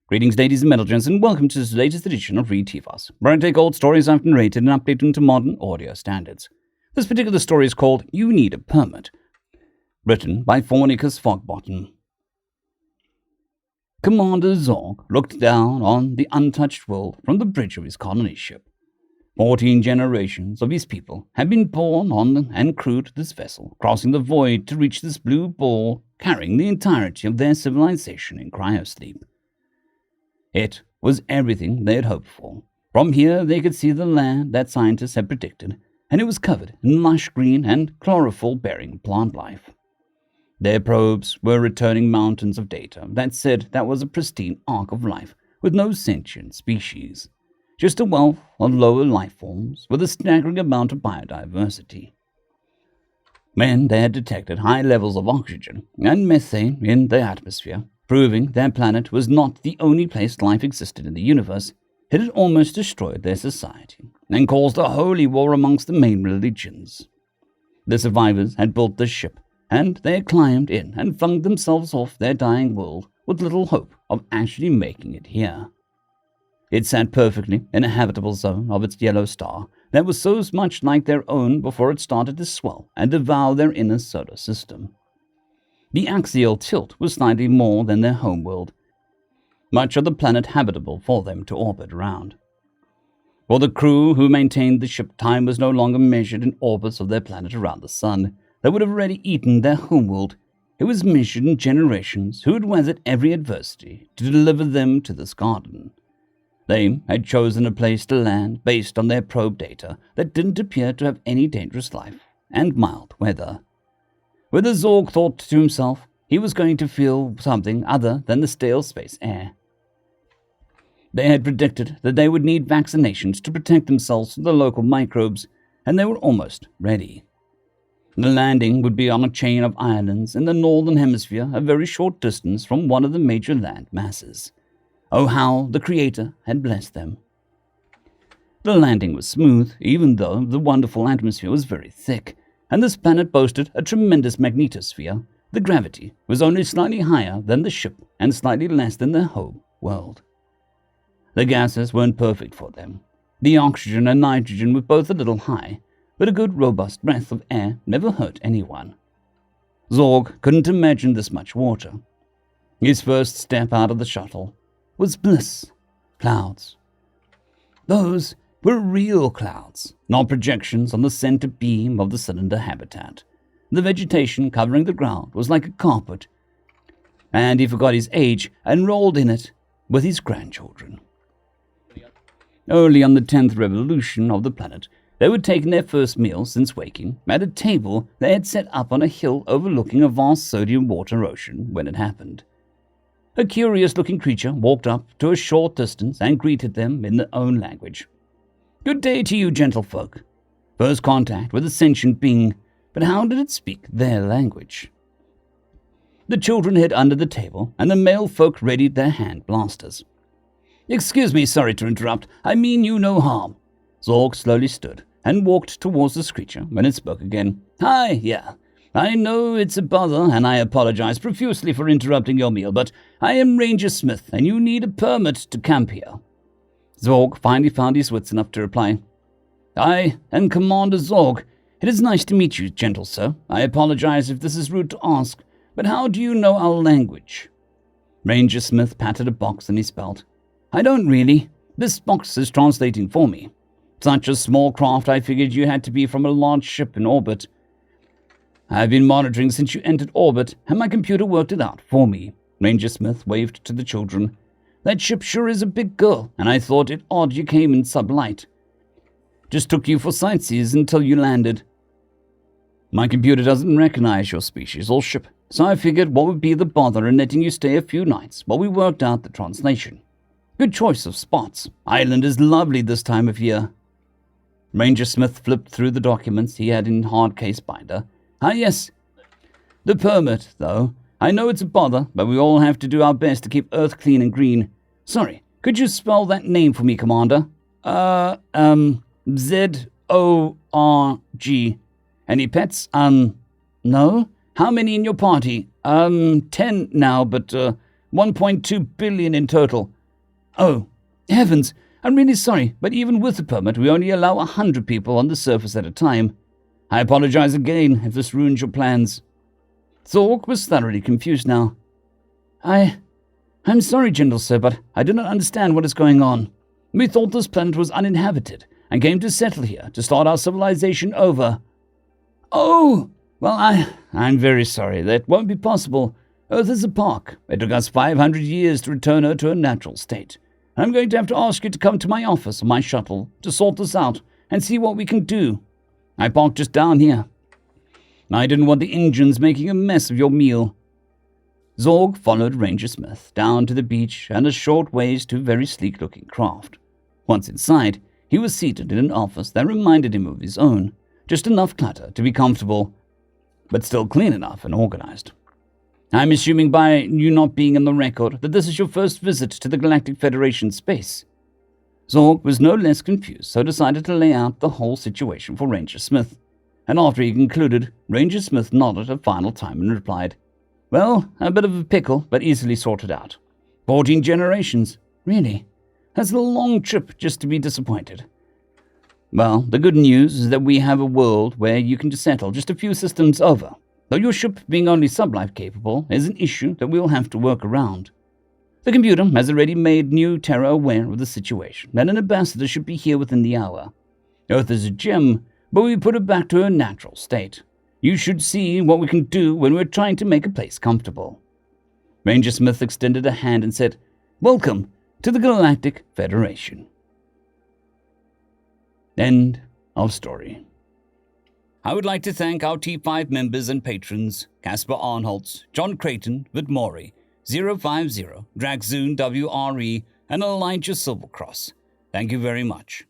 Greetings, ladies and gentlemen, and welcome to this latest edition of Read TFOS, where I take old stories I've narrated and update them to modern audio standards. This particular story is called You Need a Permit, written by Fornicus Fogbottom. Commander Zorg looked down on the untouched world from the bridge of his colony ship. 14 generations of his people had been born on and crewed this vessel, crossing the void to reach this blue ball, carrying the entirety of their civilization in cryosleep. It was everything they had hoped for. From here they could see the land that scientists had predicted, and it was covered in lush green and chlorophyll-bearing plant life. Their probes were returning mountains of data that said that was a pristine arc of life with no sentient species, just a wealth of lower life forms with a staggering amount of biodiversity. When they had detected high levels of oxygen and methane in the atmosphere, proving their planet was not the only place life existed in the universe, it had almost destroyed their society and caused a holy war amongst the main religions. The survivors had built the ship, and they had climbed in and flung themselves off their dying world with little hope of actually making it here. It sat perfectly in a habitable zone of its yellow star that was so much like their own before it started to swell and devour their inner solar system. The axial tilt was slightly more than their homeworld, much of the planet habitable for them to orbit around. For the crew who maintained the ship, time was no longer measured in orbits of their planet around the sun that would have already eaten their homeworld. It was measured in generations who had weathered every adversity to deliver them to this garden. They had chosen a place to land based on their probe data that didn't appear to have any dangerous life and mild weather. Whether Zorg thought to himself he was going to feel something other than the stale space air. They had predicted that they would need vaccinations to protect themselves from the local microbes, and they were almost ready. The landing would be on a chain of islands in the northern hemisphere, a very short distance from one of the major land masses. Oh, how the Creator had blessed them. The landing was smooth, even though the wonderful atmosphere was very thick, and this planet boasted a tremendous magnetosphere. The gravity was only slightly higher than the ship and slightly less than their home world. The gases weren't perfect for them. The oxygen and nitrogen were both a little high, but a good robust breath of air never hurt anyone. Zorg couldn't imagine this much water. His first step out of the shuttle was bliss. Clouds. Those were real clouds, not projections on the center beam of the cylinder habitat. The vegetation covering the ground was like a carpet, and he forgot his age and rolled in it with his grandchildren. Early on the 10th revolution of the planet, they were taking their first meal since waking at a table they had set up on a hill overlooking a vast sodium water ocean when it happened. A curious-looking creature walked up to a short distance and greeted them in their own language. "Good day to you, gentlefolk." First contact with a sentient being, but how did it speak their language? The children hid under the table, and the male folk readied their hand blasters. "Excuse me, sorry to interrupt. I mean you no harm." Zorg slowly stood and walked towards this creature when it spoke again. "Hi, yeah. I know it's a bother, and I apologize profusely for interrupting your meal, but I am Ranger Smith, and you need a permit to camp here." Zorg finally found his wits enough to reply. "I am Commander Zorg. It is nice to meet you, gentle sir. I apologize if this is rude to ask, but how do you know our language?" Ranger Smith patted a box in his belt. "I don't really. This box is translating for me. Such a small craft, I figured you had to be from a large ship in orbit. I've been monitoring since you entered orbit, and my computer worked it out for me." Ranger Smith waved to the children. "That ship sure is a big girl, and I thought it odd you came in sublight. Just took you for sightseers until you landed. My computer doesn't recognize your species or ship, so I figured what would be the bother in letting you stay a few nights while we worked out the translation. Good choice of spots. Island is lovely this time of year." Ranger Smith flipped through the documents he had in hard case binder. "Ah, yes. The permit, though. I know it's a bother, but we all have to do our best to keep Earth clean and green. Sorry, could you spell that name for me, Commander?" Z-O-R-G. "Any pets?" No. "How many in your party?" 10 now, but 1.2 billion in total. Oh, heavens! I'm really sorry, but even with the permit, we only allow 100 people on the surface at a time. I apologize again if this ruins your plans. Zorg was thoroughly confused now. I'm sorry, gentle sir, but I do not understand what is going on. We thought this planet was uninhabited and came to settle here to start our civilization over. Oh! Well, I'm very sorry. That won't be possible. Earth is a park. It took us 500 years to return her to her natural state. I'm going to have to ask you to come to my office or my shuttle to sort this out and see what we can do. I parked just down here. I didn't want the engines making a mess of your meal. Zorg followed Ranger Smith down to the beach and a short ways to a very sleek-looking craft. Once inside, he was seated in an office that reminded him of his own, just enough clutter to be comfortable, but still clean enough and organized. I'm assuming by you not being in the record that this is your first visit to the Galactic Federation space. Zorg was no less confused, so decided to lay out the whole situation for Ranger Smith, and after he concluded, Ranger Smith nodded a final time and replied, Well, a bit of a pickle, but easily sorted out. 14 generations. Really? That's a long trip just to be disappointed. Well, the good news is that we have a world where you can just settle just a few systems over, though your ship being only sublife capable is an issue that we'll have to work around. The computer has already made New Terra aware of the situation, and an ambassador should be here within the hour. Earth is a gem, but we put it back to her natural state. You should see what we can do when we're trying to make a place comfortable. Ranger Smith extended a hand and said, Welcome to the Galactic Federation. End of story. I would like to thank our T5 members and patrons, Casper Arnholtz, John Creighton, Vidmori, 050, Dragzoon WRE, and Elijah Silvercross. Thank you very much.